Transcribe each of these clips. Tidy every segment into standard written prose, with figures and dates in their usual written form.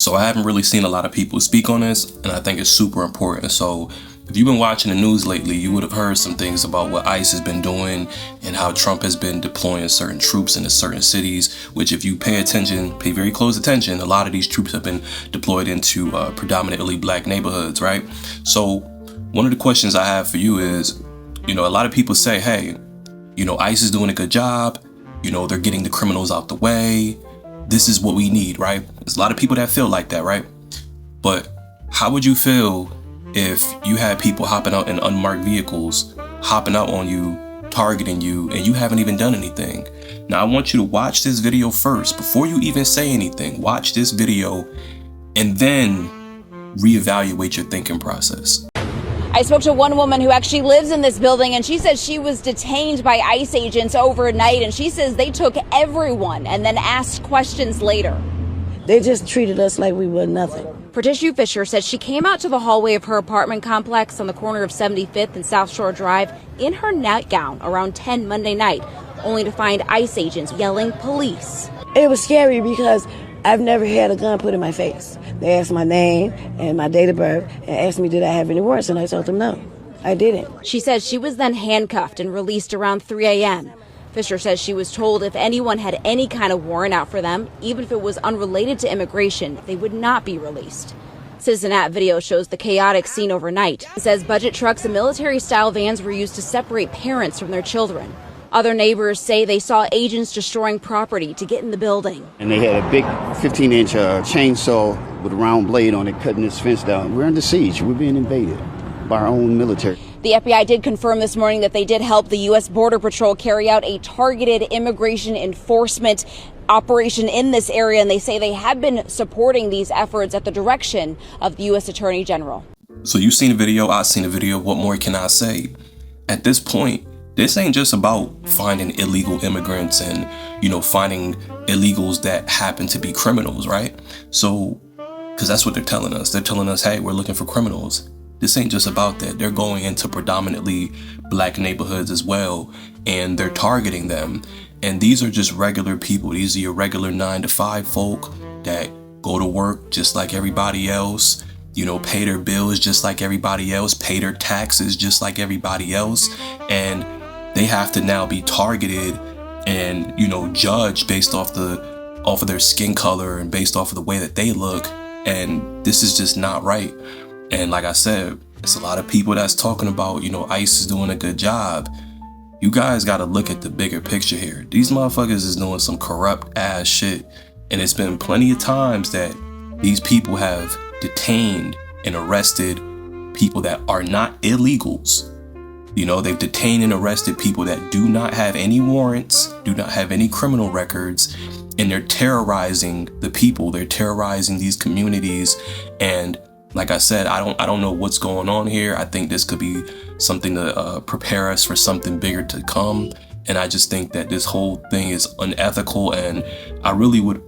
So I haven't really seen a lot of people speak on this, and I think it's super important. So if you've been watching the news lately, you would have heard some things about what ICE has been doing and how Trump has been deploying certain troops into certain cities, which if you pay very close attention, a lot of these troops have been deployed into predominantly black neighborhoods, right? So one of the questions I have for you is, a lot of people say, hey, ICE is doing a good job. They're getting the criminals out the way. This is what we need, right? There's a lot of people that feel like that, right? But how would you feel if you had people hopping out in unmarked vehicles, hopping out on you, targeting you, and you haven't even done anything? Now, I want you to watch this video first. Before you even say anything, watch this video and then reevaluate your thinking process. I spoke to one woman who actually lives in this building, and she says she was detained by ICE agents overnight, and she says they took everyone and then asked questions later. They just treated us like we were nothing. Patricia Fisher says she came out to the hallway of her apartment complex on the corner of 75th and South Shore Drive in her nightgown around 10 Monday night, only to find ICE agents yelling police. It was scary because I've never had a gun put in my face. They asked my name and my date of birth and asked me did I have any warrants, and I told them no, I didn't. She says she was then handcuffed and released around 3 a.m. Fisher says she was told if anyone had any kind of warrant out for them, even if it was unrelated to immigration, they would not be released. Citizen-At video shows the chaotic scene overnight. It says budget trucks and military-style vans were used to separate parents from their children. Other neighbors say they saw agents destroying property to get in the building. And they had a big 15-inch chainsaw with a round blade on it, cutting this fence down. We're under siege. We're being invaded by our own military. The FBI did confirm this morning that they did help the U.S. Border Patrol carry out a targeted immigration enforcement operation in this area, and they say they have been supporting these efforts at the direction of the U.S. Attorney General. So you've seen a video, I've seen a video. What more can I say? At this point, this ain't just about finding illegal immigrants and, finding illegals that happen to be criminals, right? So, because that's what they're telling us. They're telling us, hey, we're looking for criminals. This ain't just about that. They're going into predominantly black neighborhoods as well, and they're targeting them. And these are just regular people. These are your regular 9-to-5 folk that go to work just like everybody else, pay their bills just like everybody else, pay their taxes just like everybody else. And they have to now be targeted and, judged based off of their skin color and based off of the way that they look. And this is just not right. And like I said, it's a lot of people that's talking about, ICE is doing a good job. You guys got to look at the bigger picture here. These motherfuckers is doing some corrupt ass shit. And it's been plenty of times that these people have detained and arrested people that are not illegals. They've detained and arrested people that do not have any warrants, do not have any criminal records, and they're terrorizing the people. They're terrorizing these communities. And like I said, I don't know what's going on here. I think this could be something to prepare us for something bigger to come. And I just think that this whole thing is unethical. And I really would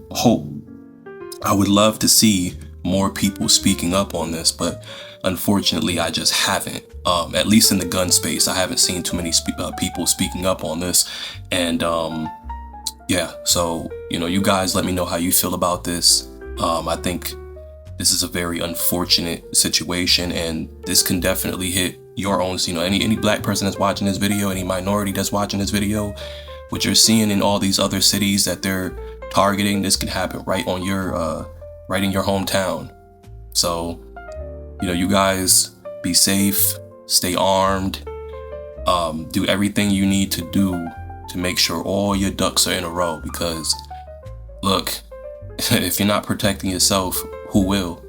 love to see more people speaking up on this. But unfortunately, I just haven't. At least in the gun space, I haven't seen too many people speaking up on this. And yeah, so, you guys let me know how you feel about this. I think this is a very unfortunate situation, and this can definitely hit your own, any black person that's watching this video, any minority that's watching this video, what you're seeing in all these other cities that they're targeting, this can happen right in your hometown. So, you guys be safe, stay armed, do everything you need to do to make sure all your ducks are in a row, because look, if you're not protecting yourself, who will?